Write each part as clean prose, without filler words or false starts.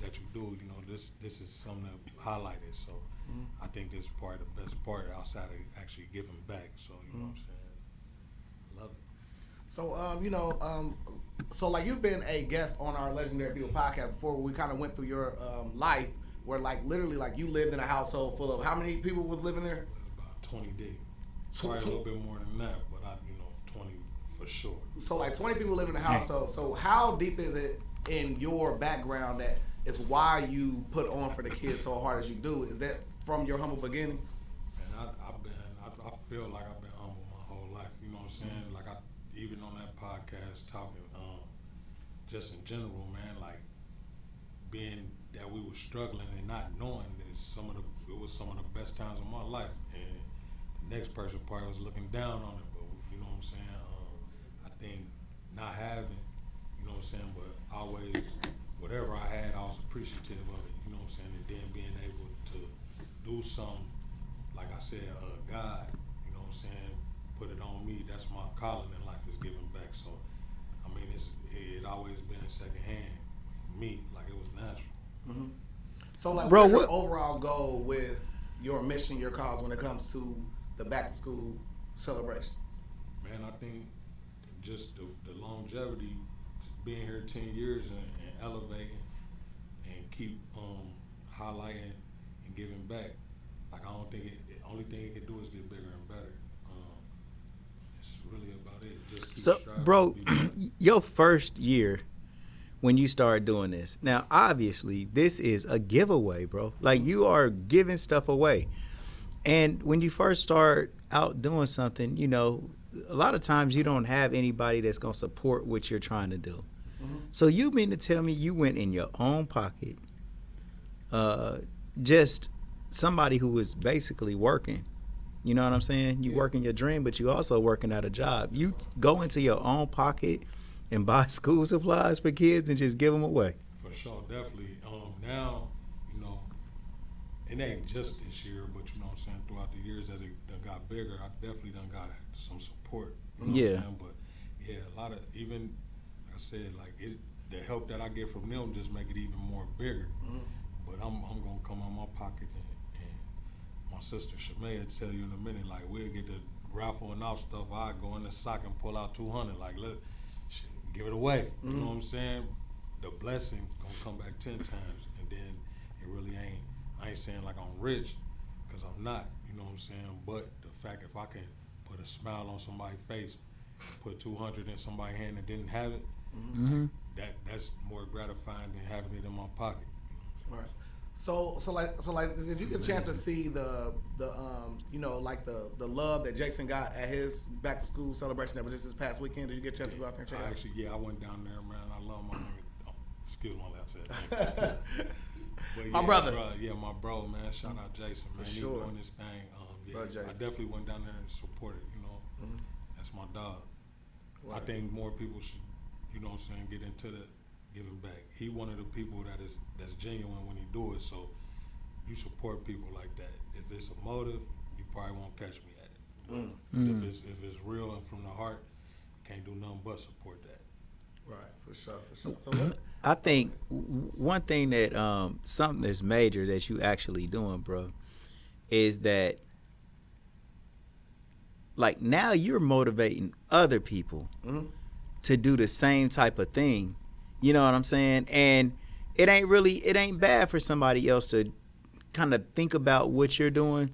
that you do, you know, this is something that highlighted. So I think this is probably the best part outside of actually giving back. So you know what I'm saying? Love it. So so like you've been a guest on our Legendary People podcast before. We kind of went through your life where like literally like you lived in a household full of how many people was living there? About 20 days. Probably a little bit more than that, but 20 for sure. So like 20 people live in the household. So how deep is it in your background that is why you put on for the kids so hard as you do? Is that from your humble beginning? And I feel like I've been humble my whole life. You know what I'm saying? Like even on that podcast talking, just in general, man, like being that we were struggling and not knowing it was some of the best times of my life. And the next person probably was looking down on it, but you know what I'm saying? I think not having, you know what I'm saying, but always whatever I had, I was appreciative of it, you know what I'm saying? And then being able to do something, like I said, God, you know what I'm saying, put it on me. That's my calling in life, is giving back. So, I mean, it always been second hand for me, like it was natural. Mm-hmm. So, like, Bro, what's your overall goal with your mission, your cause, when it comes to the back to school celebration? Man, I think just the longevity, just being here 10 years and elevating and keep highlighting and giving back. Like, I don't think the only thing it can do is get bigger and better. It's really about it. Just keep So, striving bro, to be better. your first year when you started doing this, now obviously this is a giveaway, bro. Like, you are giving stuff away. And when you first start out doing something, you know, a lot of times you don't have anybody that's going to support what you're trying to do. So you mean to tell me you went in your own pocket, just somebody who was basically working, you know what I'm saying? You working your dream, but you also working at a job. You go into your own pocket and buy school supplies for kids and just give them away. For sure, definitely. Now, you know, it ain't just this year, but you know what I'm saying, throughout the years as it done got bigger, I definitely done got some support. You know what I'm saying? But yeah, a lot of, even, like I said, like the help that I get from them just make it even more bigger. But I'm gonna come out my pocket and my sister Shamaria tell you in a minute, like we'll get the raffling off stuff. I go in the sock and pull out 200, like give it away. You know what I'm saying? The blessing gonna come back 10 times, and then it really ain't. I ain't saying like I'm rich, cause I'm not. You know what I'm saying? But the fact if I can put a smile on somebody's face, put 200 in somebody's hand that didn't have it, that's more gratifying than having it in my pocket. Right. So like, did you get a chance to see the you know, like the love that Jason got at his back to school celebration that was just this past weekend? Did you get a chance to go out there and check it out? Actually, yeah, I went down there, man. I love my nigga. Oh, excuse my last set. But yeah, My brother. My bro, man. Shout out Jason, man. He's sure. doing this thing. Bro, Jason. I definitely went down there and supported. You know, that's my dog. Right. I think more people should, you know what I'm saying, get into the giving back. He one of the people that's genuine when he do it. So you support people like that. If it's a motive, you probably won't catch me at it. But if it's real and from the heart, can't do nothing but support that. Right, for sure. So what? I think one thing that something that's major that you actually doing, bro, is that like now you're motivating other people to do the same type of thing. You know what I'm saying? And it ain't bad for somebody else to kind of think about what you're doing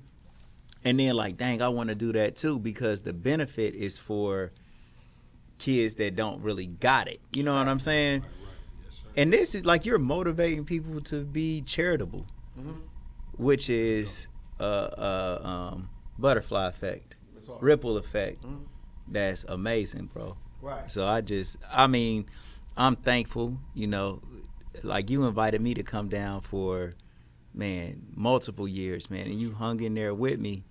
and then like, dang, I want to do that too, because the benefit is for kids that don't really got it. You know what I'm saying? Right. Yes, sir. And this is like you're motivating people to be charitable, which is butterfly effect, ripple effect. That's amazing, bro. Right. So I'm thankful, you know, like you invited me to come down for, man, multiple years, man, and you hung in there with me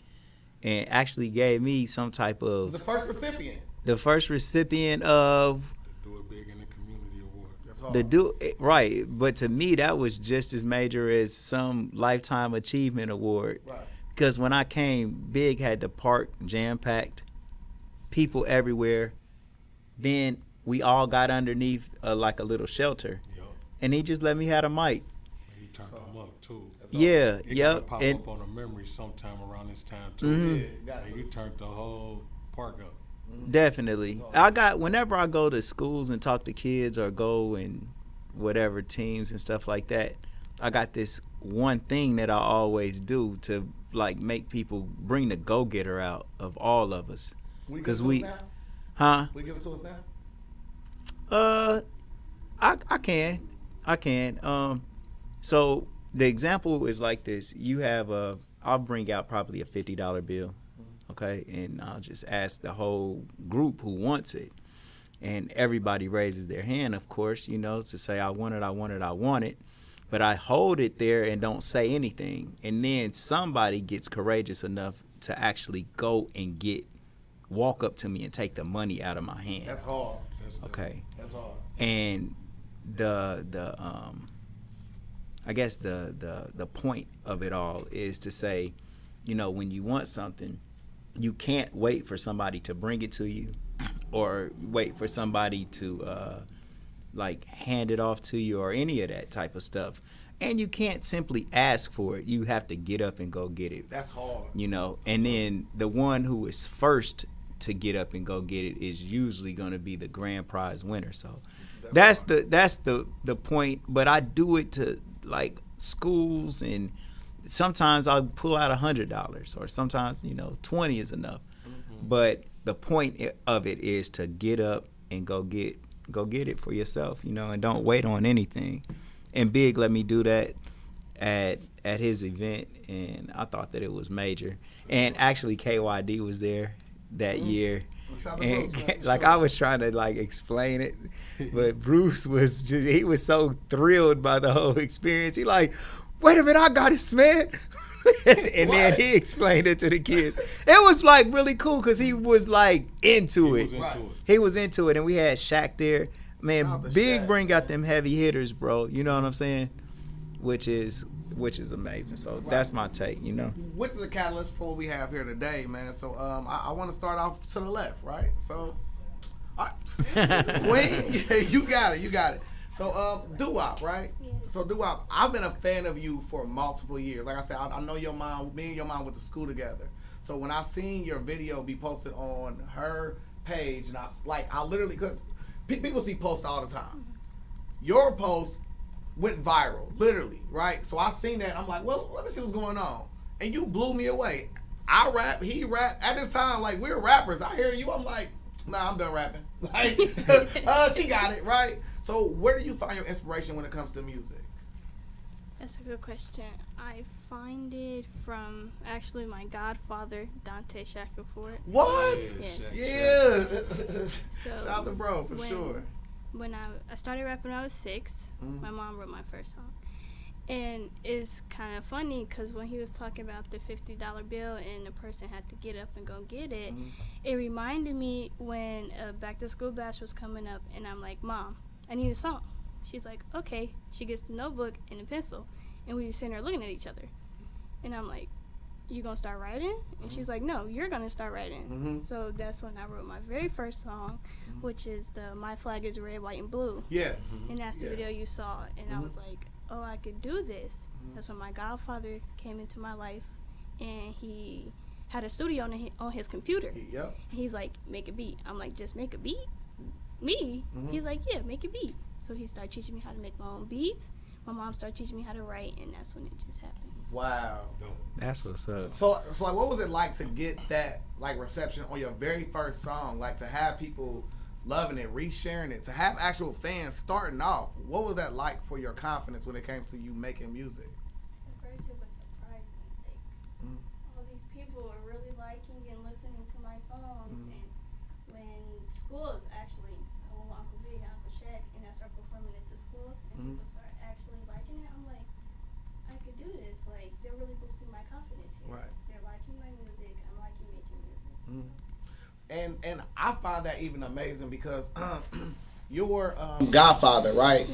and actually gave me some type of The first recipient. of Do it big in the community award. That's hard. right, but to me that was just as major as some lifetime achievement award. Right. Because when I came, Bigg had the park jam-packed, people everywhere. Then we all got underneath like a little shelter, Yo. and he just let me have a mic. turned them up too. Yeah, It yep. could pop And up on a memory sometime around this time too. Mm-hmm. And you turned the whole park up. definitely, whenever I go to schools and talk to kids or go and whatever teams and stuff like that, I got this one thing that I always do to like make people bring the go-getter out of all of us. Because we give it to us now? I can. So the example is like this. You have I'll bring out probably a $50 bill, okay, and I'll just ask the whole group who wants it, and everybody raises their hand, of course, to say I want it. But I hold it there and don't say anything, and then somebody gets courageous enough to actually go and walk up to me and take the money out of my hand. That's hard. Okay. That's hard. And I guess the point of it all is to say, when you want something, you can't wait for somebody to bring it to you, or wait for somebody to like hand it off to you or any of that type of stuff. And you can't simply ask for it. You have to get up and go get it. That's hard. And then the one who is first to get up and go get it is usually going to be the grand prize winner. So that's the point. But I do it to like schools, and sometimes I'll pull out $100, or sometimes 20 is enough. Mm-hmm. But the point of it is to get up and go get it for yourself, and don't wait on anything. And Bigg let me do that at his event, and I thought that it was major. And actually KYD was there that year. And I was trying to like explain it, but Bruce was he was so thrilled by the whole experience. He like, wait a minute, I got it, man. And then he explained it to the kids. It was like really cool because he was like into it. He was into it, and we had Shaq there. Man, Bigg bring out them heavy hitters, bro. You know what I'm saying? Which is amazing. So that's my take, Which is the catalyst for what we have here today, man. So I want to start off to the left, right? So, Queen, you got it. So Duwopp, right? Yeah. So Duwopp, I've been a fan of you for multiple years. Like I said, I know your mom. Me and your mom went to school together. So when I seen your video be posted on her page, and I literally, because people see posts all the time. Your post went viral, literally, right? So I seen that, and I'm like, well, let me see what's going on. And you blew me away. I rap, he rap. At this time, like, we're rappers. I hear you, I'm like, nah, I'm done rapping. Like, she got it, right? So where do you find your inspiration when it comes to music? That's a good question. I find it from actually my godfather, Dante Shackelford. What? Yes. Yeah. So Shout out to bro, for sure. When I started rapping when I was 6, my mom wrote my first song. And it's kind of funny because when he was talking about the $50 bill and the person had to get up and go get it, it reminded me when a back to school bash was coming up, and I'm like, Mom, I need a song. She's like, okay. She gets the notebook and a pencil, and we were sitting there looking at each other. And I'm like, you gonna start writing? And she's like, no, you're gonna start writing. So that's when I wrote my very first song, which is the My Flag is Red, White, and Blue. Yes. And that's the video you saw. And I was like, oh, I could do this. That's when my godfather came into my life, and he had a studio on his computer. Yep. And he's like, make a beat. I'm like, just make a beat? Me? He's like, yeah, make a beat. So he started teaching me how to make my own beats. My mom started teaching me how to write, and that's when it just happened. Wow. That's what's up. So like, what was it like to get that like reception on your very first song? Like to have people loving it, resharing it, to have actual fans starting off. What was that like for your confidence when it came to you making music? At first, it was surprising. Like, all these people are really liking and listening to my songs. And when schools actually, I went with Uncle Bigg and Uncle Shaq, and I started performing at the schools, and people start actually liking it, I'm like, I could do this. Like, they're really boosting my confidence here. Right. They're liking my music. I'm liking making music. And I find that even amazing because your godfather, right,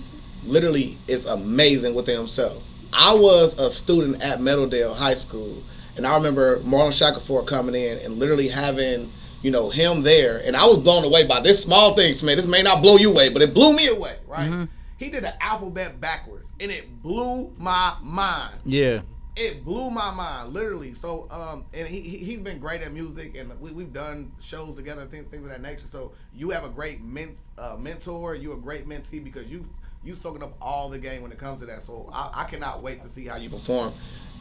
literally is amazing within himself. I was a student at Meadowdale High School, and I remember Marlon Shackelford coming in and literally having, him there, and I was blown away by this small thing, man. This may not blow you away, but it blew me away, right? he did the alphabet backwards, and it blew my mind. Yeah. It blew my mind, literally. So, and he's been great at music, and we've done shows together, things of that nature. So you have a great mentor, you a great mentee because you soaking up all the game when it comes to that. So I cannot wait to see how you perform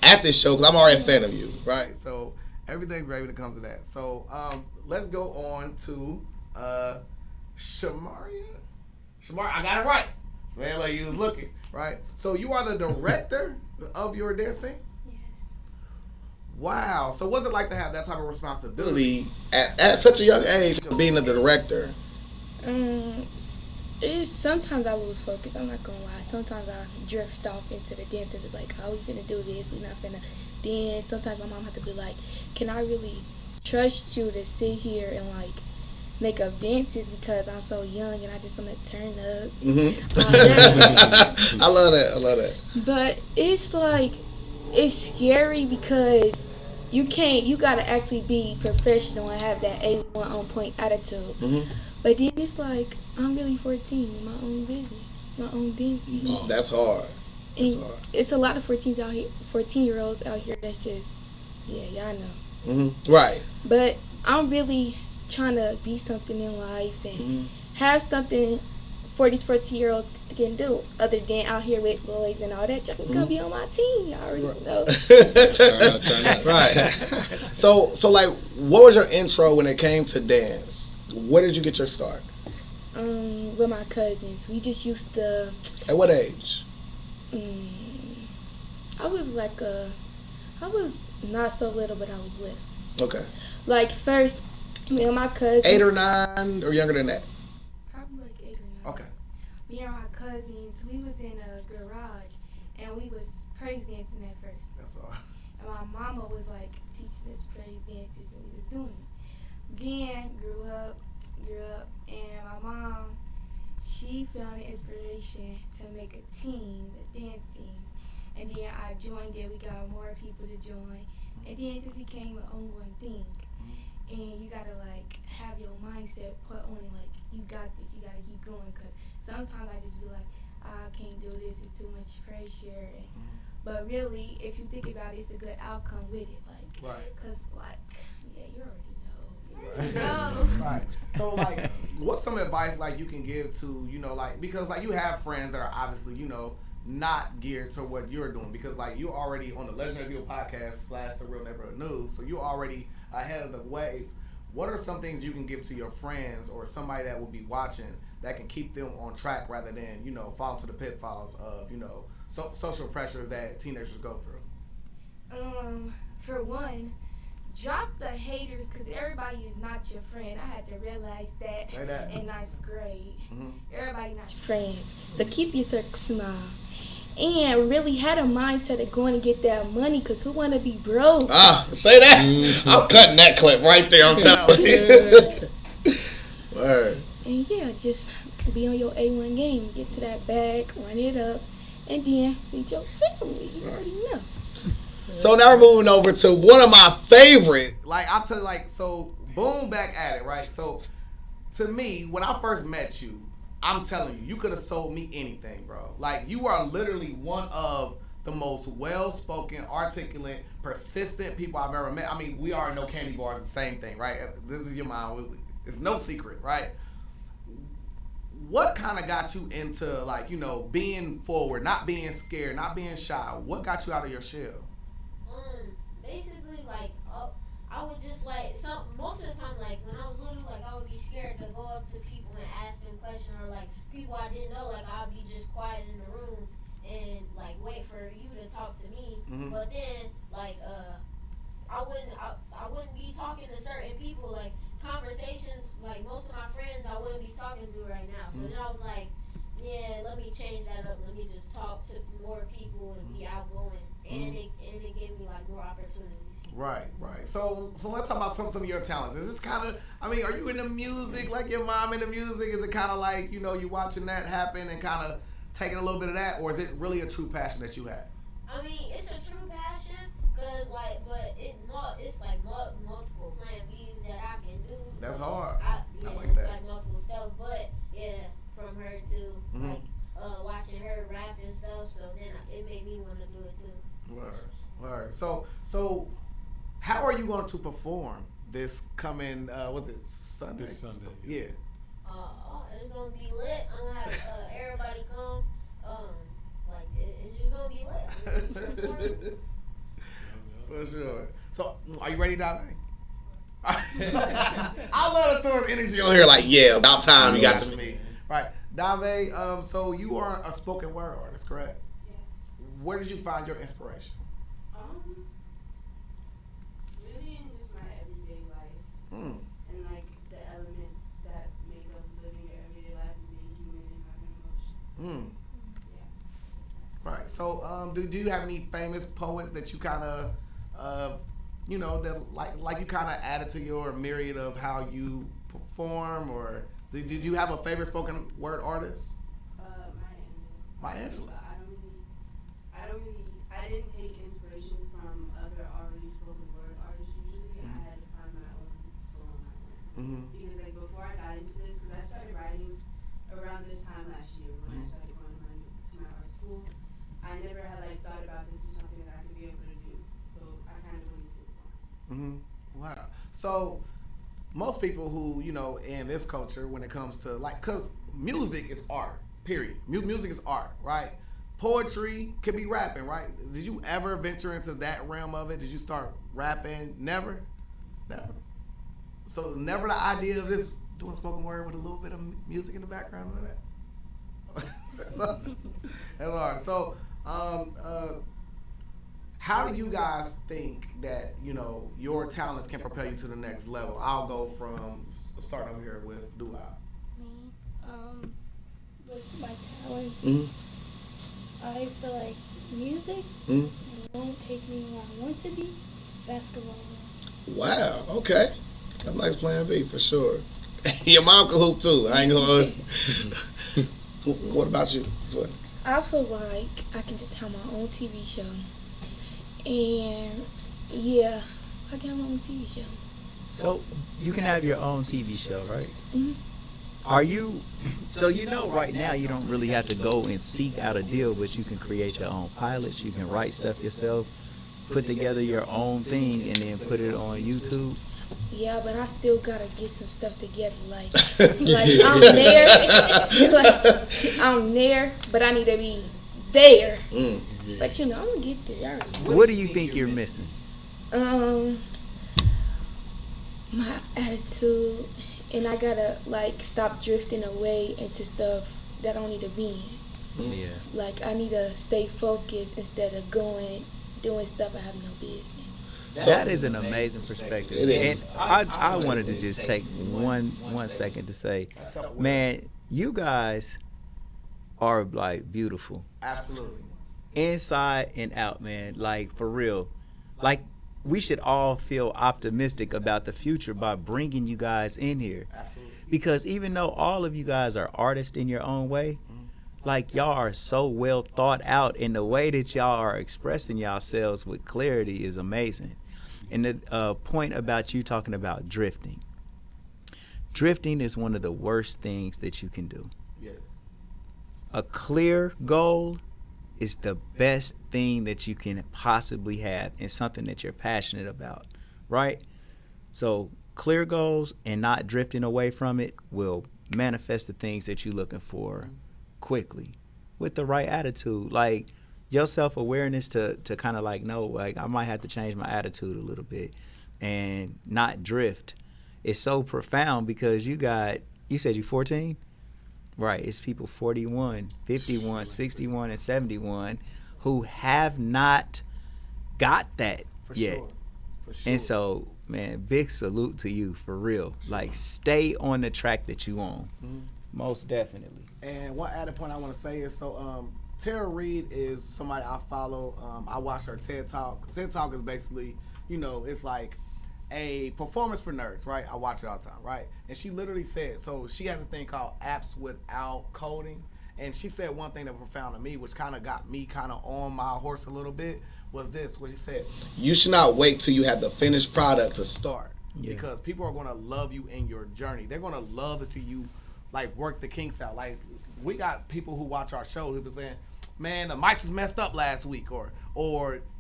at this show because I'm already a fan of you, right? So everything's great when it comes to that. So let's go on to Shamaria. Shamaria, I got it right. So like you was looking, right? So you are the director of your dance team? Yes. Wow. So what's it like to have that type of responsibility at such a young age of being the director? It's sometimes I lose focus. I'm not gonna lie. Sometimes I drift off into the dances. It's like, how we finna do this? We not finna dance. Sometimes my mom had to be like, can I really trust you to sit here and like make up dances because I'm so young and I just want to turn up. I love that. But it's like, it's scary because you gotta actually be professional and have that A1 on point attitude. But then it's like, I'm really 14, my own business, my own dance. That's hard. It's a lot of 14-year-olds out here that's just, y'all know. Right. But I'm really trying to be something in life and have something for these 14-year-olds can do other than out here with boys and all that. Y'all can come be on my team. Y'all already know. Right. So like, what was your intro when it came to dance? Where did you get your start? With my cousins. We just used to. At what age? I was not so little, but I was little. Okay. Like first, me and my cousins. 8 or 9 or younger than that? Probably like 8 or 9. Okay. Me and my cousins, we was in a garage and we was praise dancing at first. That's all. And my mama was like teaching us praise dances and we was doing it. Then grew up, and my mom, she found the inspiration to make a team, a dance team. And then I joined it, we got more people to join. And then it just became an ongoing thing. And you gotta like have your mindset put on it, like you got this, you gotta keep going. Cause sometimes I just be like, I can't do this, it's too much pressure. But really, if you think about it, it's a good outcome with it. Like, right. Cause like, you already know. Right. So like, what's some advice like you can give to, like, because like you have friends that are obviously, not geared to what you're doing because like you're already on the Legendary People podcast / the Real Neighborhood News, so you're already ahead of the wave. What are some things you can give to your friends or somebody that will be watching that can keep them on track rather than fall into the pitfalls of social pressures that teenagers go through? For one, drop the haters because everybody is not your friend. I had to realize that in 9th grade. Everybody not your friend. So keep your circle small. And really had a mindset of going to get that money because who want to be broke? Say that. I'm cutting that clip right there. I'm telling you. Word. And just be on your A1 game. Get to that bag, run it up, and then feed your family. You already know. So now we're moving over to one of my favorite, I'll tell you, so Boonebackatit, right? So to me, when I first met you, I'm telling you, you could have sold me anything, bro. Like, you are literally one of the most well-spoken, articulate, persistent people I've ever met. I mean, we are no candy bars, the same thing, right? This is your mom. It's no secret, right? What kind of got you into, being forward, not being scared, not being shy? What got you out of your shell? Basically, I would just most of the time, when I was little, I would be scared to go up to people and ask them questions, or people I didn't know, I would be just quiet in the room and wait for you to talk to me. But then I wouldn't be talking to certain people, conversations, most of my friends I wouldn't be talking to right now. So then I was like, yeah, let me change that up. Let me just talk to more people and be outgoing. And it gave me more opportunities. Right. So let's talk about some of your talents. Is this kind of, are you into music like your mom into music? Is it kind of you watching that happen and kind of taking a little bit of that, or is it really a true passion that you have? It's a true passion, cause but it's multiple plan B's that I can do. That's hard. I like it's that. multiple stuff, but from her to watching and stuff. So then it made me want to do it too. Word. So how are you going to perform this coming, what's it, Sunday? This Sunday. Yeah. It's gonna be lit. I'm gonna have everybody come. It's just gonna be lit. For sure. So, are you ready, Dave? I love to throw energy on here like, yeah, about time you got to me. Right. Dave, so you are a spoken word artist, correct? Yes. Where did you find your inspiration? Really in just my everyday life. And like the elements that make up living your everyday life and being human and having emotions. Yeah. Right. So, do you have any famous poets that you kind of, that like you kind of added to your myriad of how you perform, or did you have a favorite spoken word artist? Maya Angelou. I didn't take inspiration from other already spoken word artists usually. I had to find my own flow on my own. Because like before I got into this, because I started writing around this time last year when I started going to my art school. I never had like thought about this as something that I could be able to do. So I kind of went into it. Wow. So most people who, in this culture, when it comes to because music is art, period. Music is art, right? Poetry could be rapping, right? Did you ever venture into that realm of it? Did you start rapping? Never? So never the idea of this doing spoken word with a little bit of music in the background of that? That's all right. So, how do you guys think that, your talents can propel you to the next level? I'll go from starting over here with Duwopp. Me, with my talent, I feel like music won't take me where I want to be. Basketball. Wow. Okay. That's a nice plan B for sure. Your mom can hoop too. I ain't gonna. What about you? I feel like I can just have my own TV show. And yeah, I can have my own TV show. So you can have your own TV show, right? Mm-hmm. Are you? So right now you don't really have to go and seek out a deal, but you can create your own pilots. You can write stuff yourself, put together your own thing, and then put it on YouTube. Yeah, but I still gotta get some stuff together. Like I'm there, I'm there, but I need to be there. But I'm gonna get there. What do you think you're missing? My attitude, and I gotta stop drifting away into stuff that I don't need to be in. Yeah. Like I need to stay focused instead of doing stuff I have no business. That is an amazing perspective, and I wanted to just take one second to say, man, you guys are beautiful, Absolutely. inside and out, man. For real, we should all feel optimistic about the future by bringing you guys in here, Absolutely. because even though all of you guys are artists in your own way, y'all are so well thought out, and the way that y'all are expressing yourselves with clarity is amazing. And the point about you talking about drifting is one of the worst things that you can do. Yes. A clear goal is the best thing that you can possibly have, and something that you're passionate about, right? So clear goals and not drifting away from it will manifest the things that you're looking for quickly with the right attitude. Your self-awareness to kind of no, I might have to change my attitude a little bit and not drift. It's so profound because you said you're 14? Right, it's people 41, 51, 61, and 71 who have not got that yet. Sure. For sure. And so, man, big salute to you, for real. Stay on the track that you on. Most definitely. And one added point I want to say is, Tara Reid is somebody I follow. I watch her TED Talk. TED Talk is basically, it's like a performance for nerds, right? I watch it all the time, right? And she literally said, so she has this thing called apps without coding. And she said one thing that was profound to me, which kind of got me kind of on my horse a little bit, was this, what she said: you should not wait till you have the finished product to start. Yeah. Because people are going to love you in your journey. They're going to love to see you work the kinks out. We got people who watch our show who be saying, man, the mics was messed up last week, or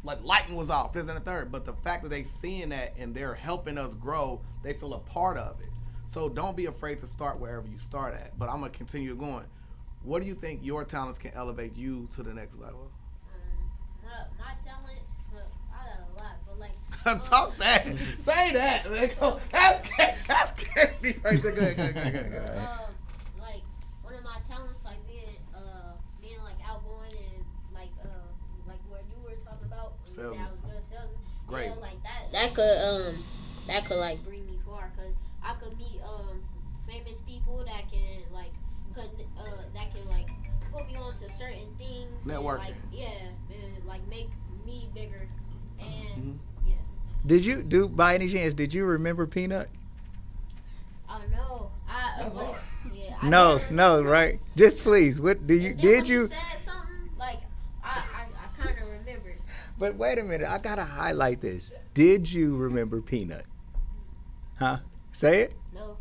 like lighting was off, this and the third. But the fact that they seeing that and they're helping us grow, they feel a part of it. So don't be afraid to start wherever you start at. But I'm gonna continue going. What do you think your talents can elevate you to the next level? My talent, I got a lot, but like talk that, say that. That's candy right there. Go ahead. Like one of my talents, like being like outgoing and like what you were talking about. When you said I was good at salesman. Great. Yeah, like that could like bring me far, cause I could meet famous people that can like put me on to certain things. Networking. And like make me bigger. And Did you by any chance? Did you remember Peanut? Oh no, That's hard. Yeah. No, right? Just please. What do you? Did you? Said something like I kind of remember. But wait a minute, I gotta highlight this. Did you remember Peanut? Huh? Say it. No.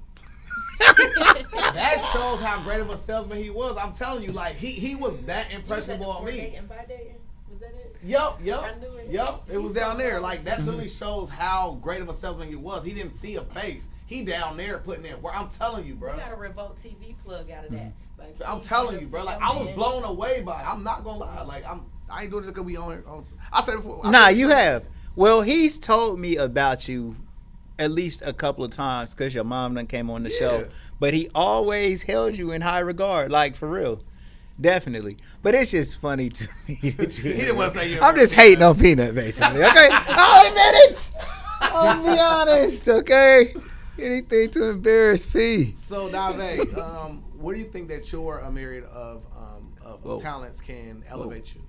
That shows how great of a salesman he was. I'm telling you, like he was that impressionable on me. Was that it? Yup. It was down there. Like that literally shows how great of a salesman he was. He didn't see a face. He down there putting in work. I'm telling you, bro. We got a Revolt TV plug out of that. Like, I'm telling you, bro. Like I was blown away by it. I'm not gonna lie. Like I ain't doing this because we on here. I said it before. Nah, you have. Well, he's told me about you at least a couple of times because your mom done came on the show. But he always held you in high regard, like for real. Definitely. But it's just funny to me that He didn't want to say you. I'm just hating on Peanut, basically. Okay? I'll admit it. I'll be honest, okay? Anything to embarrass P. So, Dave, what do you think that your myriad of talents can elevate you?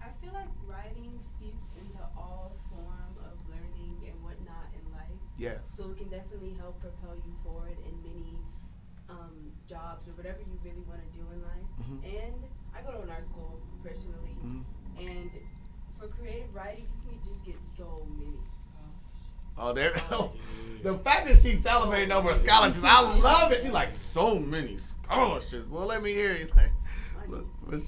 I feel like writing seeps into all form of learning and whatnot in life. Yes. So it can definitely help propel you forward in many jobs or whatever you really want to do in life. And I go to an art school personally, and for creative writing, you can just get so many scholarships. Oh, there. The fact that she's celebrating over scholarships, I love it. She's like, so many scholarships. Well, let me hear you. Look, for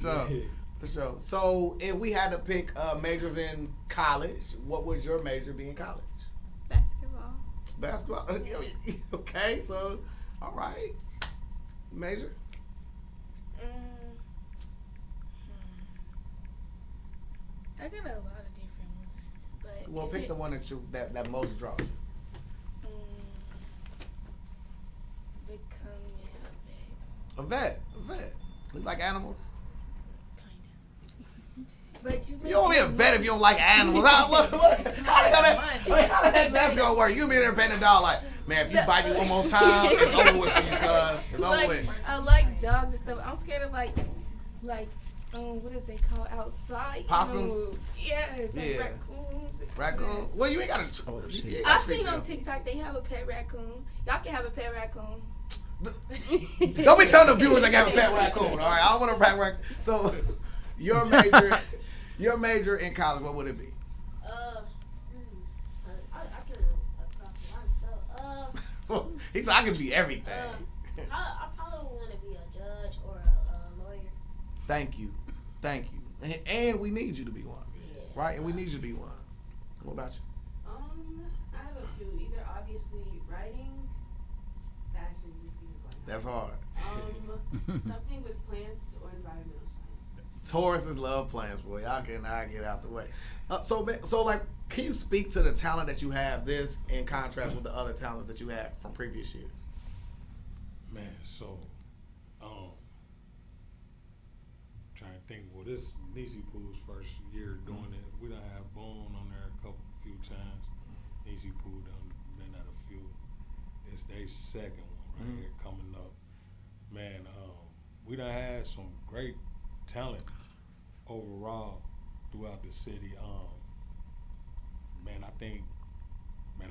sure. So, if we had to pick majors in college, what would your major be in college? Basketball. Okay, so, all right. Major? I got a lot of different ones, but Well, pick the one that most draws you. Becoming A vet. You like animals? But You don't be a vet if you don't like animals. How the hell that's gonna work? You be there petting a dog like, man, if you bite me one more time, it's over with for you, cuz. It's over with. I like dogs and stuff. I'm scared of like what is they call outside Possums? animals. Yes, Yeah. like raccoons. Raccoon? Well, you ain't gotta. I've seen on TikTok they have a pet raccoon. Y'all can have a pet raccoon. Don't be telling the viewers I got a pet raccoon. All right, I don't want a pet raccoon. So, your major in college, what would it be? He said I can be everything. I probably want to be a judge or a lawyer. Thank you. And we need you to be one, right? And we need you to be one. What about you? I have a few. Either obviously writing, fashion, just because That's hard. Something with plants or environmental science. Tauruses love plants, boy. Y'all cannot get out the way. So like, can you speak to the talent that you have, this in contrast with the other talents that you had from previous years? Man, so, trying to think. Well, this Nisi Poo's first year doing it. We done have Boone on there a few times. Nisi Poo done been at a few. It's their second one right here coming up. Man, we done had some great talent overall throughout the city. Man, I think,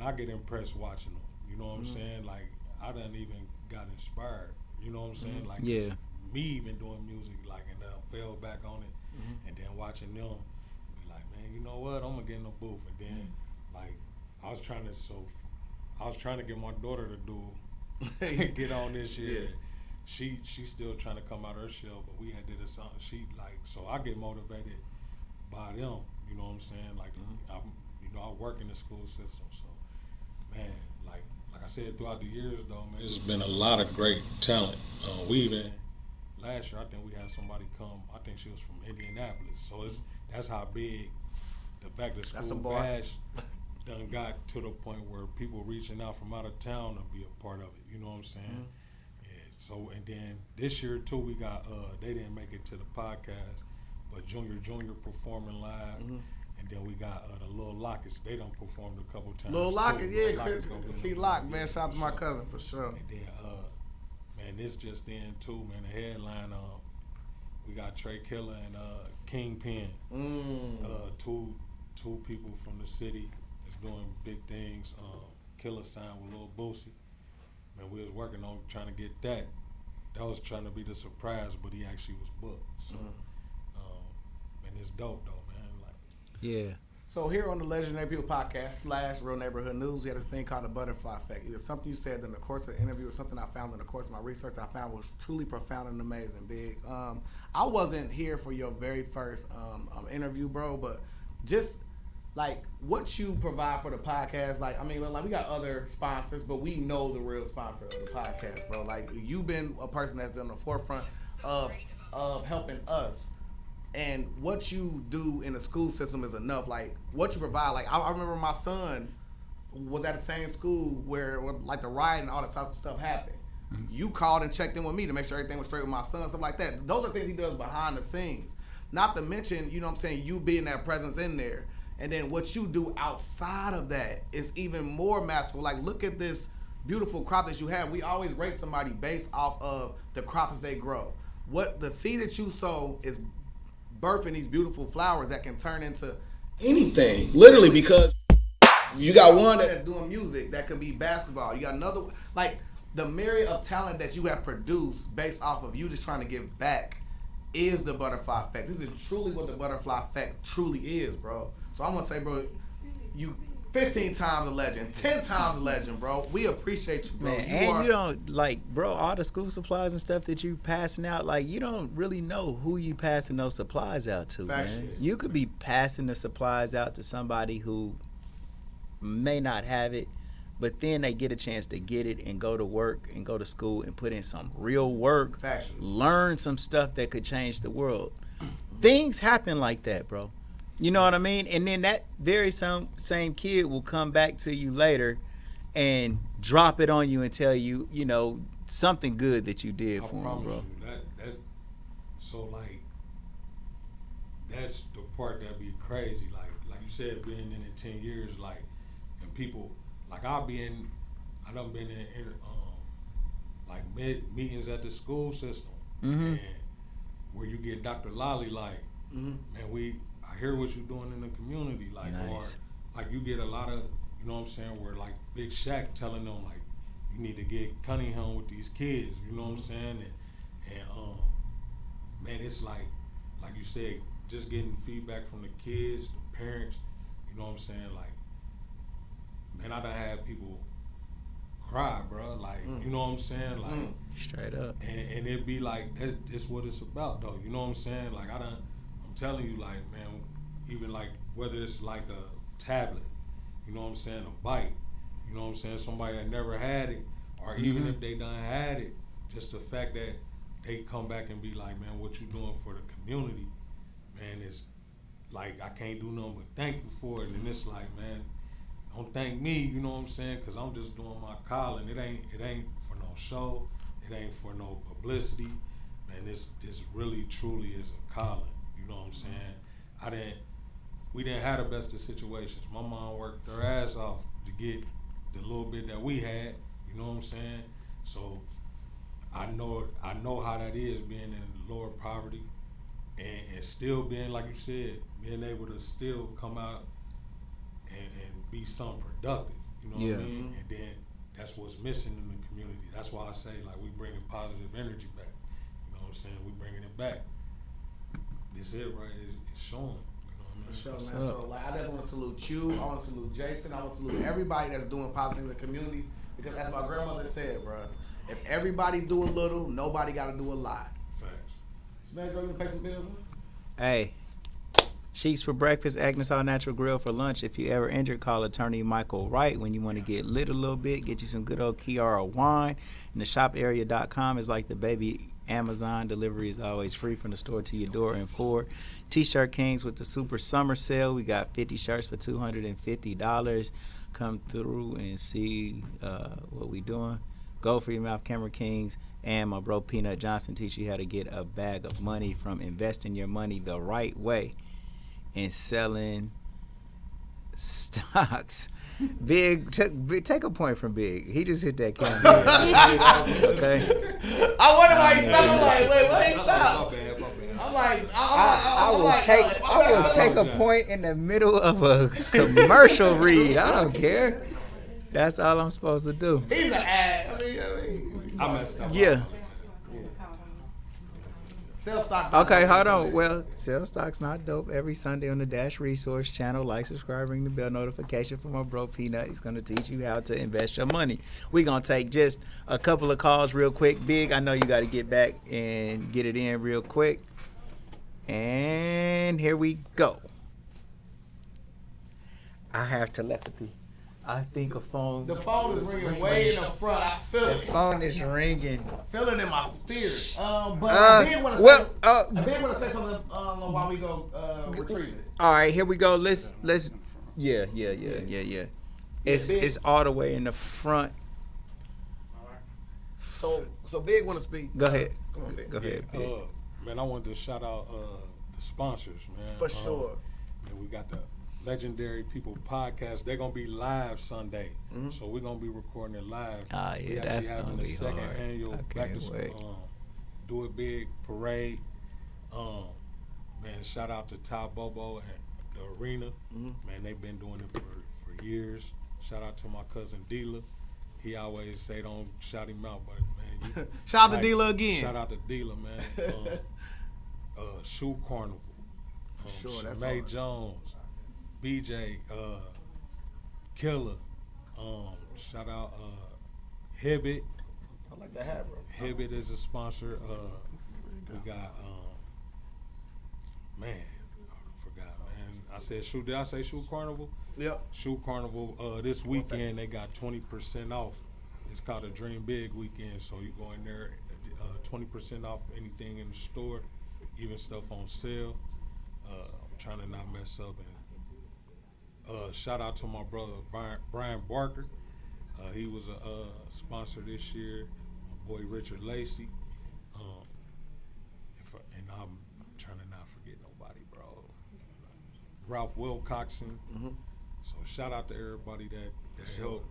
I get impressed watching them. You know what I'm saying? Like, I done even got inspired. You know what I'm saying? Like, me even doing music, like, and fell back on it, and then watching them, be like, man, you know what? I'm gonna get in the booth, and then, like, I was trying to get my daughter to do, get on this year. she's still trying to come out of her shell, but we had did a song. She like, so I get motivated by them. You know what I'm saying? Like, I work in the school system, so man, like I said, throughout the years though, man, there's been a lot of great talent. We even last year, I think we had somebody come. I think she was from Indianapolis, so that's how big the back to school bash done got to the point where people reaching out from out of town to be a part of it. You know what I'm saying? Yeah. So and then this year too, we got they didn't make it to the podcast, but Junior performing live. And then we got the Lil Lockets. They done performed a couple times. Lil Lockets, yeah, Chris. See Lock, man. Shout out to my cousin for sure. And then, man, this just in too, man. The headline, we got Trey Killer and Kingpin. Two people from the city that's doing big things. Killer signed with Lil Boosie. Man, we was working on trying to get that. That was trying to be the surprise, but he actually was booked. So, man, it's dope though. Yeah. So here on the Legendary People Podcast / Real Neighborhood News, we had this thing called the butterfly effect. Either something you said in the course of the interview or something I found in the course of my research I found was truly profound and amazing, Big. I wasn't here for your very first interview, bro, but just like what you provide for the podcast, like, I mean, like we got other sponsors, but we know the real sponsor of the podcast, bro. Like you've been a person that's been on the forefront of helping us. And what you do in the school system is enough. Like what you provide. Like I remember my son was at the same school where like the riot and all that type of stuff happened. You called and checked in with me to make sure everything was straight with my son, stuff like that. Those are things he does behind the scenes. Not to mention, you know what I'm saying, you being that presence in there. And then what you do outside of that is even more masterful. Like look at this beautiful crop that you have. We always rate somebody based off of the crops they grow. What the seed that you sow is birthing these beautiful flowers that can turn into anything, literally, because you got one that's doing music that could be basketball. You got another, like the myriad of talent that you have produced based off of you just trying to give back is the butterfly effect. This is truly what the butterfly effect truly is, bro. So I'm gonna say, bro, you 15 times a legend, 10 times a legend, bro. We appreciate you, bro. Man, you don't, like, bro, all the school supplies and stuff that you passing out, like, you don't really know who you passing those supplies out to, man. You could be passing the supplies out to somebody who may not have it, but then they get a chance to get it and go to work and go to school and put in some real work, learn some stuff that could change the world. Things happen like that, bro. You know what I mean? And then that very same kid will come back to you later and drop it on you and tell you, you know, something good that you did for him, bro. That so like that's the part that be crazy. Like you said, being in it 10 years, like, and people like I done been in like meetings at the school system, and where you get Dr. Lolly, like, man, I hear what you're doing in the community, like, or like you get a lot of, you know what I'm saying, where like Big Shaq telling them like you need to get Cunningham with these kids, you know what I'm saying, and man, it's like you said, just getting feedback from the kids, the parents, you know what I'm saying, like, man, I done had people cry, bro, like, you know what I'm saying, like, straight up, and it be like that's what it's about, though, you know what I'm saying, like, I'm telling you, like, man, even like whether it's like a tablet, you know what I'm saying, a bike, you know what I'm saying, somebody that never had it, or even if they done had it, just the fact that they come back and be like, man, what you doing for the community, man, is like, I can't do nothing but thank you for it. And it's like, man, don't thank me, you know what I'm saying, because I'm just doing my calling. It ain't for no show, it ain't for no publicity, man. This really truly is a calling, you know what I'm saying. We didn't have the best of situations. My mom worked her ass off to get the little bit that we had, you know what I'm saying. So I know how that is, being in lower poverty and still being, like you said, being able to still come out and be something productive, you know what I mean? And then that's what's missing in the community. That's why I say, like, we bringing positive energy back, you know what I'm saying? We bringing it back. This it, right? It's showing. For sure, man. So, like, I just want to salute you. I want to salute Jason. I want to salute everybody that's doing positive in the community, because as my grandmother said, bro, If everybody do a little, nobody got to do a lot. Facts. Smash, you gonna pay some bills? Hey. Sheets for breakfast, Agnes All Natural Grill for lunch. If you ever injured, call attorney Michael Wright. When you want to get lit a little bit, get you some good old Kiara wine. And the shoparea.com is like the baby Amazon. Delivery is always free from the store to your door in 4. T-shirt Kings with the super summer sale. We got 50 shirts for $250. Come through and see what we doing. Go for your mouth, Camera Kings. And my bro Peanut Johnson teach you how to get a bag of money from investing your money the right way and selling stocks. Bigg, take a point from Bigg. He just hit that camera. Okay. I wonder why he stopped. I'm like, wait, why he stopped? I'm like, I will take a point in the middle of a commercial read. I don't care. That's all I'm supposed to do. He's an ad. I messed up. Yeah. Sell stock. Okay, hold on. Well, Sell Stock's not dope. Every Sunday on the Dash Resource channel. Like, subscribe, ring the bell notification for my bro Peanut. He's going to teach you how to invest your money. We're going to take just a couple of calls real quick. Bigg, I know you got to get back and get it in real quick. And here we go. I have telepathy. I think a phone. The phone is ringing way in the front. I feel it. The phone is ringing. I feel it in my spirit. But I did want to say something while we go retrieve it. All right, here we go. Let's. Yeah. It's all the way in the front. So Bigg want to speak. Go ahead. Come on, Bigg. Go ahead, Bigg. Man, I wanted to shout out the sponsors, man. For sure. Man, we got the Legendary People podcast. They're gonna be live Sunday, so we're gonna be recording it live. Ah, yeah, we that's having gonna the be second hard. annual I Back can't to wait. School Do It Big parade. Man, shout out to Ty Bobo and the Arena. Man, they've been doing it for years. Shout out to my cousin Dealer. He always say don't shout him out, but man, shout out to Dealer again. Shout out to Dealer, man. Shoe Carnival. Sure, that's May hard. Jones, BJ, Killer. Shout out Hibbit. I like that hat, bro. Hibbit is a sponsor. We got man, I forgot, man. I said shoe. Did I say Shoe Carnival? Yep. Shoe Carnival. This weekend they got 20% off. It's called a Dream Big weekend. So you go in there, 20% off anything in the store, even stuff on sale. I'm trying to not mess up. And shout out to my brother Brian Barker. He was a sponsor this year. My boy Richard Lacey. And I'm trying to not forget nobody, bro. Ralph Wilcoxon. So shout out to everybody that helped.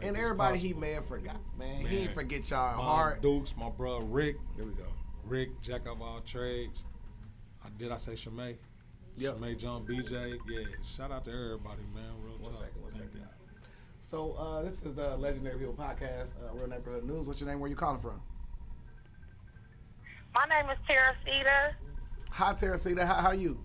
And everybody he may have forgot, man. He ain't forget y'all my heart. Dukes, my brother Rick. There we go. Rick, jack of all trades. Did I say Shamaria? Yep. Shamaria John, BJ. Yeah, shout out to everybody, man. Real One talk. second. So this is the Legendary People podcast, Real Neighborhood News. What's your name? Where you calling from? My name is Teresita. Hi, Teresita. How are you?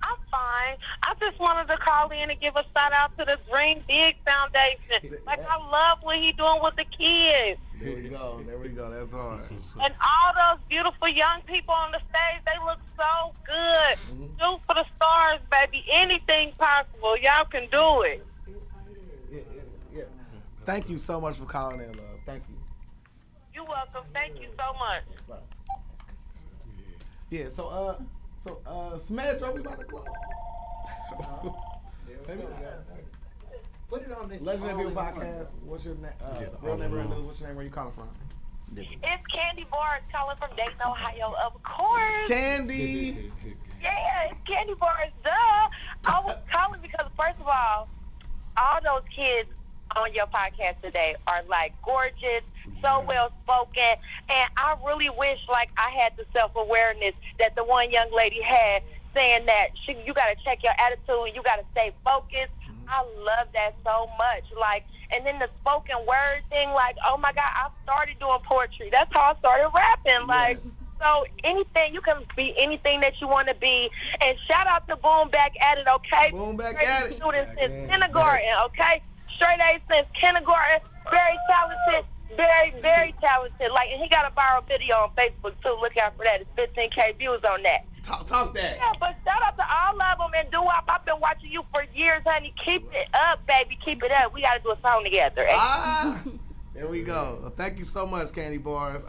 I'm fine. I just wanted to call in and give a shout out to the Dream Big Foundation. Like, I love what he's doing with the kids. There we go. That's hard. And all those beautiful young people on the stage, they look so good. Shoot for the stars, baby. Anything possible. Y'all can do it. Yeah. Thank you so much for calling in, love. Thank you. You're welcome. Thank you so much. Bye. Yeah, so SMED, we about to close. Put it on this. Legendary People podcast. What's your name? Real Neighborhood News. What's your name? Where you calling from? It's Candy Bars calling from Dayton, Ohio, of course. Candy. Yeah, it's Candy Bars, duh. I was calling because, first of all those kids on your podcast today are, like, gorgeous, so well-spoken, and I really wish, like, I had the self-awareness that the one young lady had, saying that you got to check your attitude, you got to stay focused. I love that so much. Like, and then the spoken word thing, like, oh, my God, I started doing poetry. That's how I started rapping. Like, so anything, you can be anything that you want to be. And shout out to Boonebackatit, okay? Boonebackatit. Students since kindergarten, okay? Straight A since kindergarten. Very talented. Very, very talented. Like, and he got a viral video on Facebook too. Look out for that. It's 15K views on that. Talk that. Yeah, but shout out to all of them and Duwopp. I've been watching you for years, honey. Keep it up, baby. Keep it up. We gotta do a song together. There we go. Well, thank you so much, Candy Bars.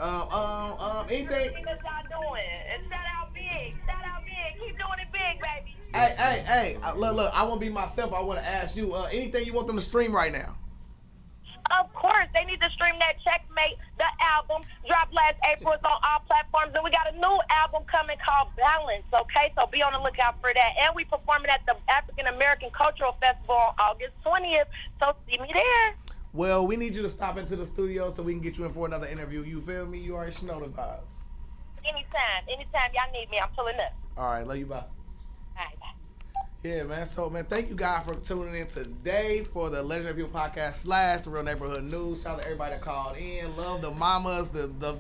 Anything? That's y'all doing. And shout out Bigg. Shout out Bigg. Keep doing it big, baby. Hey. Look. I want to be myself. I want to ask you anything you want them to stream right now. Of course, they need to stream that Checkmate, the album. Dropped last April. It's on all platforms. And we got a new album coming called Balance, okay? So be on the lookout for that. And we performing at the African American Cultural Festival on August 20th. So see me there. Well, we need you to stop into the studio so we can get you in for another interview. You feel me? You already know the vibes. Anytime y'all need me, I'm pulling up. All right, love you, bye. All right, bye. Yeah, man. So, man, thank you guys for tuning in today for the Legendary People Podcast / the Real Neighborhood News. Shout out to everybody that called in. Love the mamas. The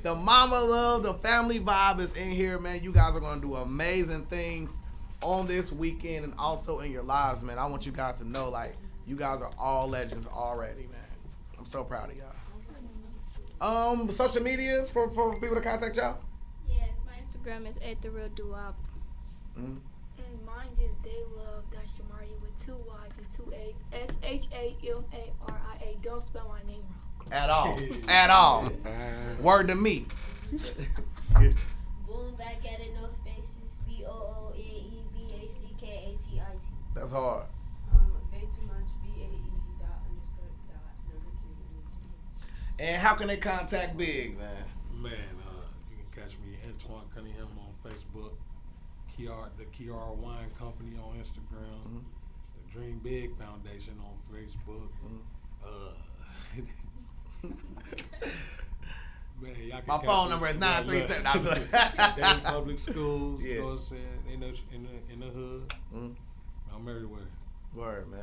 mama love, the family vibe is in here, man. You guys are going to do amazing things on this weekend and also in your lives, man. I want you guys to know, like, you guys are all legends already, man. I'm so proud of y'all. Social medias for people to contact y'all? Yes, my Instagram is @therealduwopp. Mm-hmm. Mine is daylove.shamaria with 2 Y's and 2 A's. SHAMARIA. Don't spell my name wrong. At all. At all. Word to me. Boonebackatit, no spaces. BOONEBACKATIT. That's hard. Way too much. BAE._.2. And how can they contact Bigg, man? Man, you can catch me Antoine Cunningham on Facebook, the Kiara Wine Company on Instagram, the Dream Big Foundation on Facebook. Man, y'all can My catch phone me. number is Yeah, 937. They in public schools, Yeah. you know what I'm saying? In the hood. I'm everywhere. Word, man.